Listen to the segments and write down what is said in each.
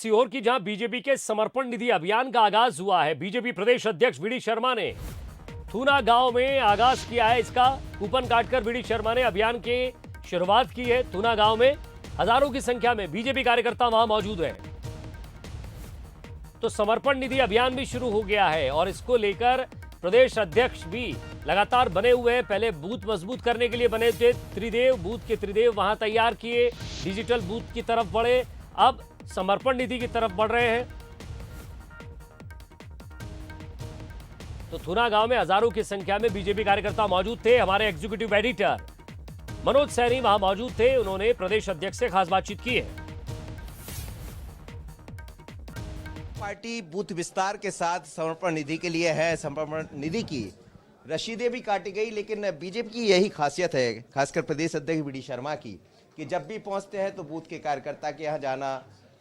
सीहोर की, जहां बीजेपी के समर्पण निधि अभियान का आगाज हुआ है। बीजेपी प्रदेश अध्यक्ष वीडी शर्मा ने थूना गांव में आगाज किया है इसका। कूपन काटकर वीडी शर्मा ने अभियान की शुरुआत की है। थूना गांव में हजारों की संख्या में बीजेपी कार्यकर्ता वहां मौजूद है। तो समर्पण निधि अभियान भी शुरू हो गया है और इसको लेकर प्रदेश अध्यक्ष भी लगातार बने हुए हैं। पहले बूथ मजबूत करने के लिए बने थे त्रिदेव, बूथ के त्रिदेव वहां तैयार किए, डिजिटल बूथ की तरफ बढ़े, अब समर्पण निधि की तरफ बढ़ रहे हैं। तो थूना गांव में हजारों की संख्या में बीजेपी कार्यकर्ता मौजूद थे। हमारे एग्जीक्यूटिव एडिटर मनोज सैनी वहां मौजूद थे, उन्होंने प्रदेश अध्यक्ष से खास बातचीत की है। पार्टी बूथ विस्तार के साथ समर्पण निधि के लिए है। समर्पण निधि की रसीदें भी काटी गई, लेकिन बीजेपी की यही खासियत है, खासकर प्रदेश अध्यक्ष वीडी शर्मा की, कि जब भी पहुंचते हैं तो बूथ के कार्यकर्ता के यहाँ जाना,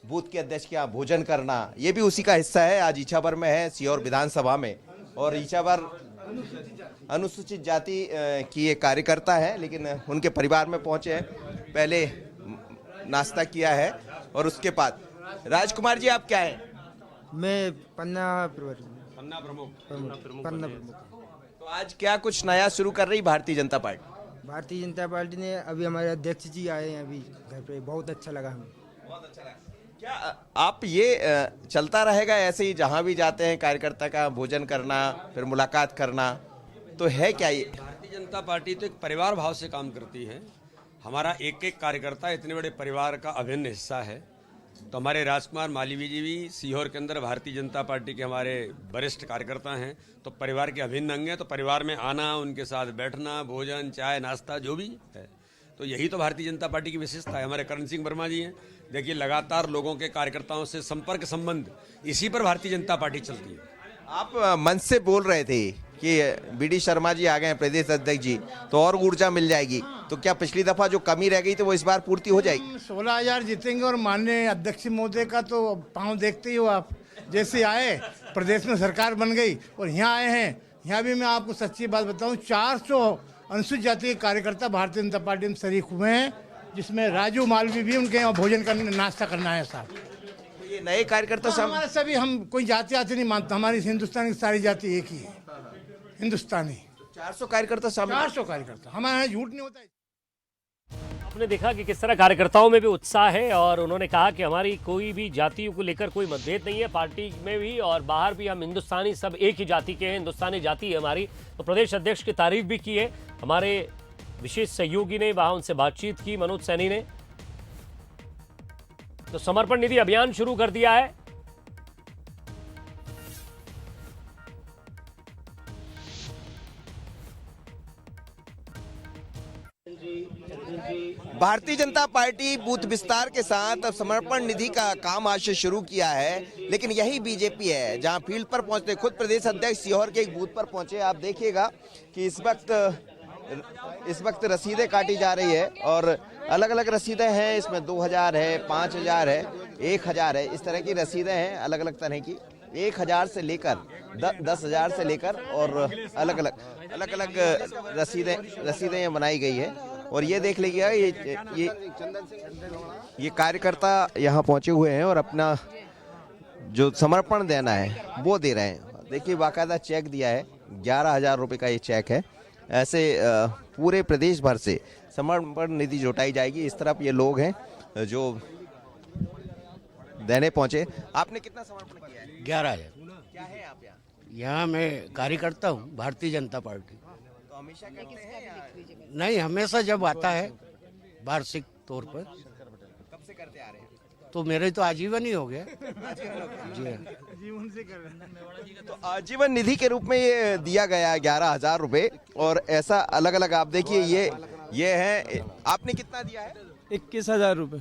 बूथ के अध्यक्ष के यहाँ भोजन करना, ये भी उसी का हिस्सा है। आज इछावर में है, सीहोर विधानसभा में, और इछावर अनुसूचित जाति की एक कार्यकर्ता है, लेकिन उनके परिवार में पहुंचे हैं। पहले नाश्ता किया है और उसके बाद राजकुमार जी, आप क्या हैं? मैं पन्ना प्रमुख। प्रमुख। तो आज क्या कुछ नया शुरू कर रही भारतीय जनता पार्टी? भारतीय जनता पार्टी ने अभी हमारे अध्यक्ष जी आए हैं अभी घर पे, बहुत अच्छा लगा हमें। बहुत अच्छा लगा। क्या आप ये चलता रहेगा ऐसे ही, जहां भी जाते हैं कार्यकर्ता का भोजन करना, फिर मुलाकात करना, तो है क्या ये? भारतीय जनता पार्टी तो एक परिवार भाव से काम करती है। हमारा एक एक कार्यकर्ता इतने बड़े परिवार का अभिन्न हिस्सा है। तो हमारे राजकुमार मालवीय जी भी सीहोर के अंदर भारतीय जनता पार्टी के हमारे वरिष्ठ कार्यकर्ता हैं, तो परिवार के अभिन्न अंग हैं। तो परिवार में आना, उनके साथ बैठना, भोजन, चाय, नाश्ता जो भी है, तो यही तो भारतीय जनता पार्टी की विशेषता है। हमारे करण सिंह वर्मा जी हैं, देखिए लगातार लोगों के कार्यकर्ताओं से संपर्क संबंध, इसी पर भारतीय जनता पार्टी चलती है। आप मंच से बोल रहे थे कि वीडी शर्मा जी आ गए हैं प्रदेश अध्यक्ष जी, तो और ऊर्जा मिल जाएगी। तो क्या पिछली दफा जो कमी रह गई थी वो इस बार पूर्ति हो जाएगी? 16,000 जीतेंगे और माननीय अध्यक्ष महोदय का तो पांव देखते ही हो आप। जैसे आए प्रदेश में सरकार बन गई और यहाँ आए हैं, यहाँ भी मैं आपको सच्ची बात बताऊं, 400 अनुसूचित जाति के कार्यकर्ता भारतीय जनता पार्टी में शरीक हुए हैं, जिसमें राजू मालवीय भी उनके यहाँ भोजन करने, नाश्ता करना है साहब। तो ये नए कार्यकर्ता हमारे सभी, हम कोई जाति आति नहीं मानता, हमारी हिंदुस्तान की सारी जाति एक ही है, हिंदुस्तानी। 400 कार्यकर्ता शामिल? 400 कार्यकर्ता, हमारे यहाँ झूठ नहीं होता है। आपने देखा कि किस तरह कार्यकर्ताओं में भी उत्साह है और उन्होंने कहा कि हमारी कोई भी जातियों को लेकर कोई मतभेद नहीं है, पार्टी में भी और बाहर भी हम हिंदुस्तानी सब एक ही जाति के हैं, हिंदुस्तानी जाति है हमारी। तो प्रदेश अध्यक्ष की तारीफ भी की है हमारे विशेष सहयोगी ने, वहां उनसे बातचीत की मनोज सैनी ने। तो समर्पण निधि अभियान शुरू कर दिया है। भारतीय जनता पार्टी बूथ विस्तार के साथ अब समर्पण निधि का काम आज से शुरू किया है, लेकिन यही बीजेपी है जहां फील्ड पर पहुंचते, खुद प्रदेश अध्यक्ष सीहोर के एक बूथ पर पहुंचे। आप देखिएगा कि इस वक्त रसीदें काटी जा रही है और अलग अलग रसीदें हैं। इसमें 2000 है, 5000 है, 1000 है, इस तरह की रसीदें हैं अलग अलग तरह की। 1000 से लेकर 10,000 से लेकर और अलग अलग रसीदें बनाई गई है। और ये देख लीजिएगा, ये कार्यकर्ता यहाँ पहुंचे हुए हैं और अपना जो समर्पण देना है वो दे रहे हैं। देखिए बाकायदा चेक दिया है, 11,000 रुपये का ये चेक है। ऐसे पूरे प्रदेश भर से समर्पण निधि जुटाई जाएगी। इस तरफ ये लोग हैं जो देने पहुंचे। आपने कितना समर्पण किया है? 11,000। क्या है आप यहाँ? यहाँ मैं कार्यकर्ता हूँ भारतीय जनता पार्टी। तो हमेशा करते हैं या नहीं, हमेशा जब आता है वार्षिक तौर पर। कब से करते आ रहे हैं? तो मेरे तो आजीवन ही हो गया जी। तो आजीवन निधि के रूप में ये दिया गया 11,000 रुपये और ऐसा अलग अलग आप देखिए ये है। आपने कितना दिया है? 21,000 रुपये।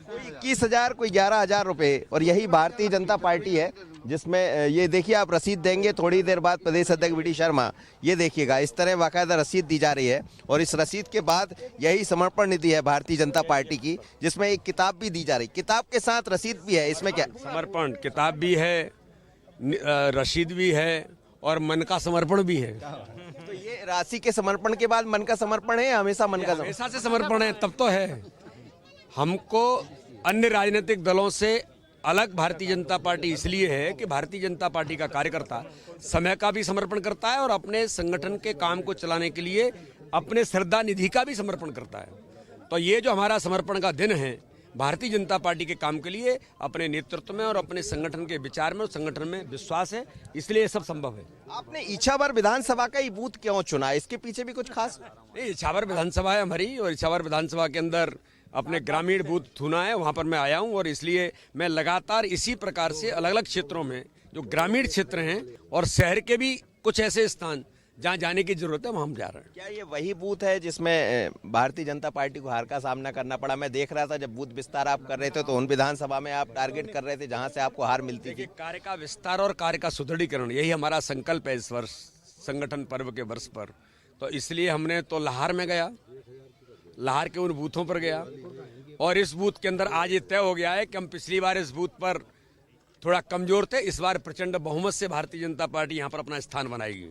कोई 21,000, कोई 11,000 रुपये। और यही भारतीय जनता पार्टी है जिसमें ये देखिए, आप रसीद देंगे थोड़ी देर बाद प्रदेश अध्यक्ष वीडी शर्मा, ये देखिएगा इस तरह बाकायदा रसीद दी जा रही है। और इस रसीद के बाद यही समर्पण निधि है भारतीय जनता पार्टी की, जिसमें एक किताब भी दी जा रही, किताब के साथ रसीद भी है। इसमें क्या समर्पण किताब भी है, रसीद भी है और मन का समर्पण भी है। तो ये राशि के समर्पण के बाद मन का समर्पण है, हमेशा मन का हमेशा से समर्पण है, तब तो है। हमको अन्य राजनीतिक दलों से अलग भारतीय जनता पार्टी इसलिए है कि भारतीय जनता पार्टी का कार्यकर्ता समय का भी समर्पण करता है और अपने संगठन के काम को चलाने के लिए अपने श्रद्धा निधि का भी समर्पण करता है। तो ये जो हमारा समर्पण का दिन है भारतीय जनता पार्टी के काम के लिए, अपने नेतृत्व में और अपने संगठन के विचार में और संगठन में विश्वास है, इसलिए ये सब संभव है। आपने इछावर विधानसभा का ही बूथ क्यों चुना? इसके पीछे भी कुछ खास? नहीं, इछावर विधानसभा है हमारी और इछावर विधानसभा के अंदर अपने ग्रामीण बूथ थूना है, वहाँ पर मैं आया हूँ और इसलिए मैं लगातार इसी प्रकार से अलग अलग क्षेत्रों में जो ग्रामीण क्षेत्र हैं और शहर के भी कुछ ऐसे स्थान जहाँ जाने की जरूरत है वहाँ हम जा रहे हैं। क्या ये वही बूथ है जिसमें भारतीय जनता पार्टी को हार का सामना करना पड़ा? मैं देख रहा था जब बूथ विस्तार आप कर रहे थे तो उन विधानसभा में आप टारगेट कर रहे थे जहां से आपको हार मिलती थी। कार्य का विस्तार और कार्य का सुदृढ़ीकरण यही हमारा संकल्प है इस वर्ष संगठन पर्व के वर्ष पर। तो इसलिए हमने तो लाहौर में गया, लाहौर के उन बूथों पर गया और इस बूथ के अंदर आज ये तय हो गया है कि हम पिछली बार इस बूथ पर थोड़ा कमजोर थे, इस बार प्रचंड बहुमत से भारतीय जनता पार्टी यहाँ पर अपना स्थान बनाएगी।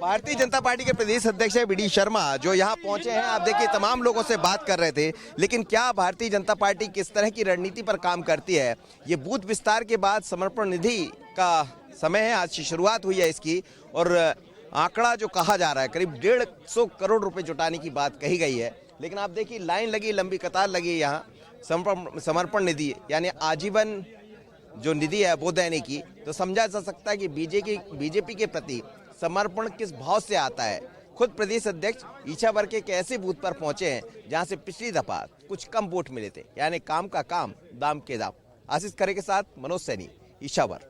भारतीय जनता पार्टी के प्रदेश अध्यक्ष है वी.डी. शर्मा जो यहाँ पहुंचे हैं। आप देखिए तमाम लोगों से बात कर रहे थे, लेकिन क्या भारतीय जनता पार्टी किस तरह की रणनीति पर काम करती है? ये बूथ विस्तार के बाद समर्पण निधि का समय है, आज से शुरुआत हुई है इसकी और आंकड़ा जो कहा जा रहा है करीब 150 करोड़ रुपए जुटाने की बात कही गई है। लेकिन आप देखिए लाइन लगी, लंबी कतार लगी यहाँ समर्पण निधि यानी आजीवन जो निधि है वो देने की। तो समझा जा सकता है कि बीजेपी के प्रति समर्पण किस भाव से आता है। खुद प्रदेश अध्यक्ष इछावर के ऐसे बूथ पर पहुंचे हैं जहां से पिछली दफा कुछ कम वोट मिले थे, यानी काम का काम दाम के दाम। आशीष खरे के साथ मनोज सैनी, इछावर।